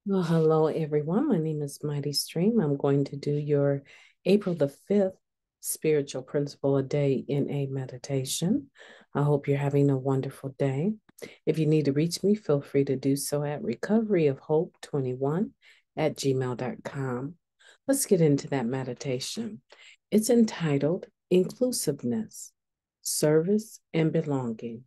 Well, hello, everyone. My name is Mighty Stream. I'm going to do your April the 5th spiritual principle a day in a meditation. I hope you're having a wonderful day. If you need to reach me, feel free to do so at recoveryofhope21@gmail.com. Let's get into that meditation. It's entitled Inclusiveness, Service, and Belonging.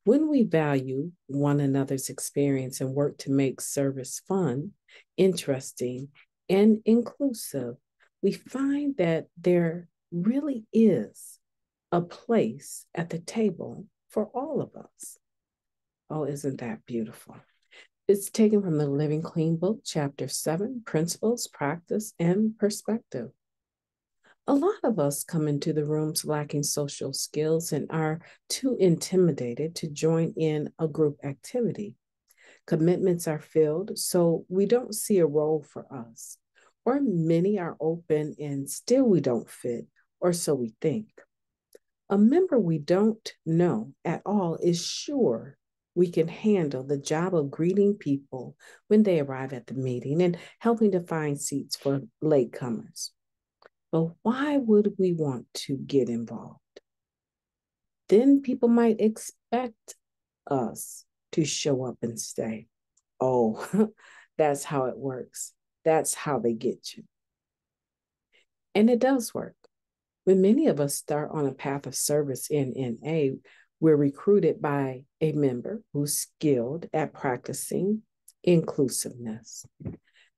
When we value one another's experience and work to make service fun, interesting, and inclusive, we find that there really is a place at the table for all of us. Oh, isn't that beautiful? It's taken from the Living Clean book, chapter 7, Principles, Practice, and Perspective. A lot of us come into the rooms lacking social skills and are too intimidated to join in a group activity. Commitments are filled, so we don't see a role for us. Or many are open and still we don't fit, or so we think. A member we don't know at all is sure we can handle the job of greeting people when they arrive at the meeting and helping to find seats for latecomers. But why would we want to get involved? Then people might expect us to show up and stay. Oh, that's how it works. That's how they get you. And it does work. When many of us start on a path of service in NA, we're recruited by a member who's skilled at practicing inclusiveness.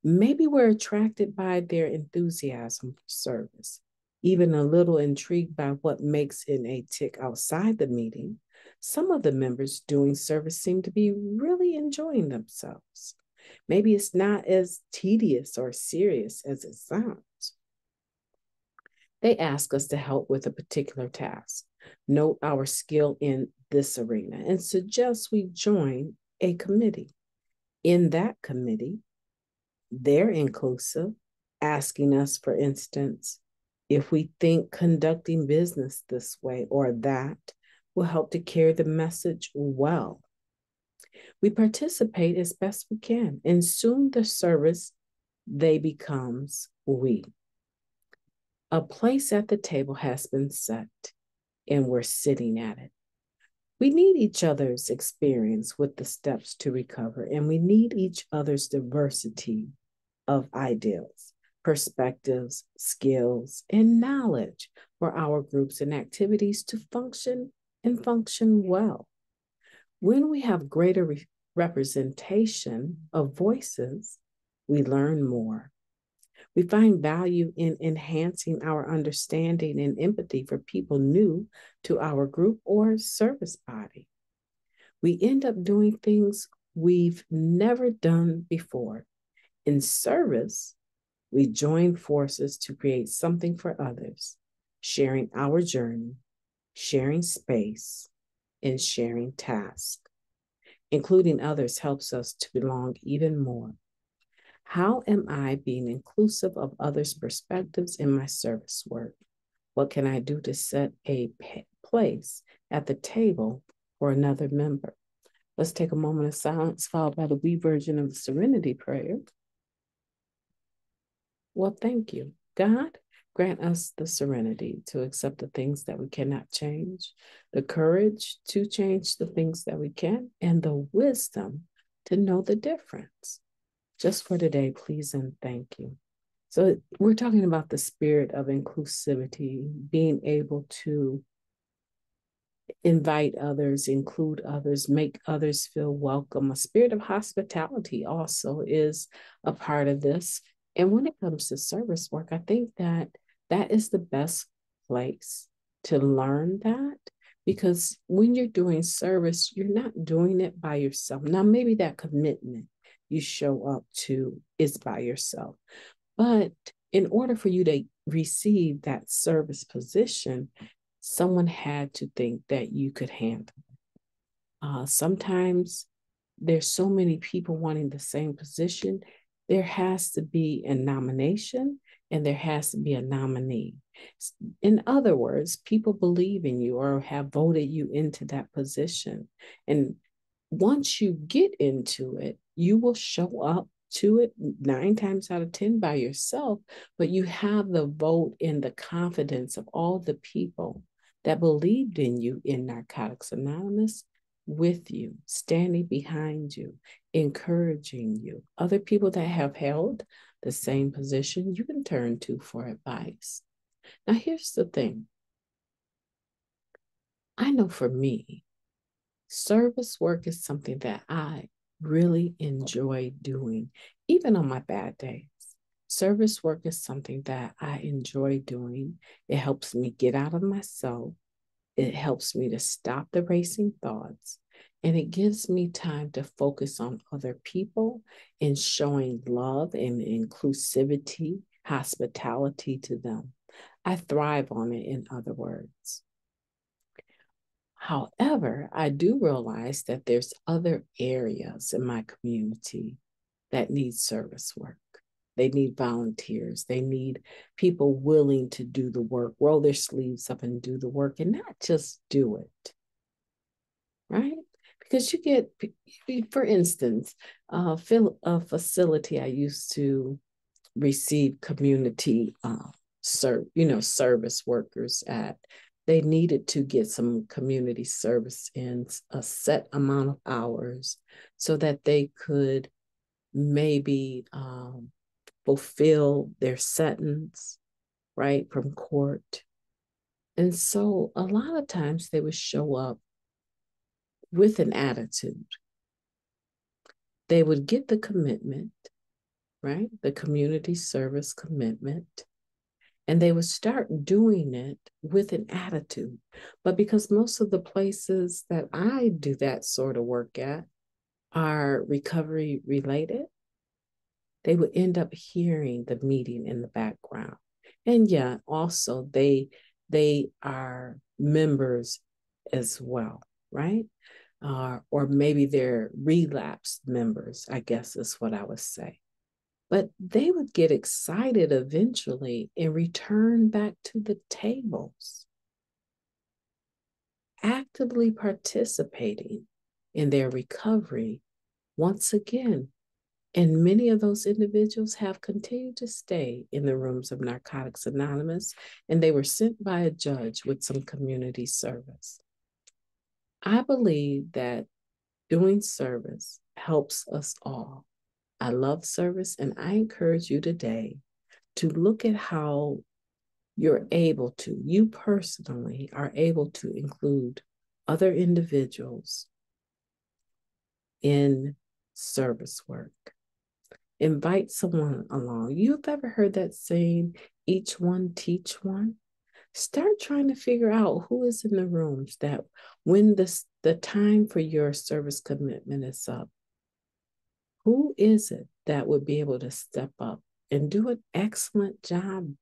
Maybe we're attracted by their enthusiasm for service, even a little intrigued by what makes NA tick outside the meeting. Some of the members doing service seem to be really enjoying themselves. Maybe it's not as tedious or serious as it sounds. They ask us to help with a particular task, note our skill in this arena, and suggest we join a committee. In that committee, they're inclusive, asking us, for instance, if we think conducting business this way or that will help to carry the message well. We participate as best we can, and soon the service they becomes we. A place at the table has been set, and we're sitting at it. We need each other's experience with the steps to recover, and we need each other's diversity of ideals, perspectives, skills, and knowledge for our groups and activities to function and function well. When we have greater representation of voices, we learn more. We find value in enhancing our understanding and empathy for people new to our group or service body. We end up doing things we've never done before. In service, we join forces to create something for others, sharing our journey, sharing space, and sharing tasks. Including others helps us to belong even more. How am I being inclusive of others' perspectives in my service work? What can I do to set a place at the table for another member? Let's take a moment of silence, followed by the we version of the Serenity Prayer. Well, thank you. God, grant us the serenity to accept the things that we cannot change, the courage to change the things that we can, and the wisdom to know the difference. Just for today, please and thank you. So, we're talking about the spirit of inclusivity, being able to invite others, include others, make others feel welcome. A spirit of hospitality also is a part of this. And when it comes to service work, I think that that is the best place to learn that, because when you're doing service, you're not doing it by yourself. Now, maybe that commitment you show up to is by yourself, but in order for you to receive that service position, someone had to think that you could handle. Sometimes there's so many people wanting the same position. There has to be a nomination and there has to be a nominee. In other words, people believe in you or have voted you into that position. And once you get into it, you will show up to it 9 times out of 10 by yourself, but you have the vote and the confidence of all the people that believed in you in Narcotics Anonymous with you, standing behind you, encouraging you. Other people that have held the same position you can turn to for advice. Now, here's the thing. I know for me, service work is something that I really enjoy doing, even on my bad days. Service work is something that I enjoy doing. It helps me get out of myself. It helps me to stop the racing thoughts. And it gives me time to focus on other people and showing love and inclusivity, hospitality to them. I thrive on it, in other words. However, I do realize that there's other areas in my community that need service work. They need volunteers. They need people willing to do the work, roll their sleeves up and do the work, and not just do it, right? Because you get, for instance, a facility I used to receive community service workers at. They needed to get some community service in a set amount of hours so that they could maybe fulfill their sentence, right, from court. And so a lot of times they would show up with an attitude. They would get the commitment, right, the community service commitment, and they would start doing it with an attitude. But because most of the places that I do that sort of work at are recovery related, they would end up hearing the meeting in the background. And yeah, also they are members as well, right? Or maybe they're relapsed members, I guess is what I would say. But they would get excited eventually and return back to the tables, actively participating in their recovery once again. And many of those individuals have continued to stay in the rooms of Narcotics Anonymous, and they were sent by a judge with some community service. I believe that doing service helps us all. I love service, and I encourage you today to look at how you personally are able to include other individuals in service work. Invite someone along. You've ever heard that saying, each one teach one? Start trying to figure out who is in the rooms that when the time for your service commitment is up, who is it that would be able to step up and do an excellent job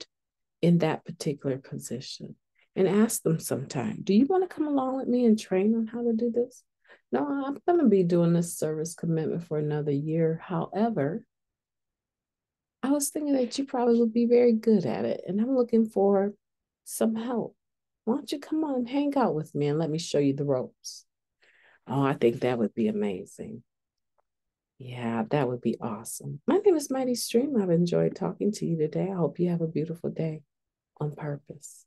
in that particular position? And ask them sometime, do you want to come along with me and train on how to do this? No, I'm going to be doing this service commitment for another year. However, I was thinking that you probably would be very good at it, and I'm looking for some help. Why don't you come on and hang out with me and let me show you the ropes? Oh, I think that would be amazing. Yeah, that would be awesome. My name is Mighty Stream. I've enjoyed talking to you today. I hope you have a beautiful day on purpose.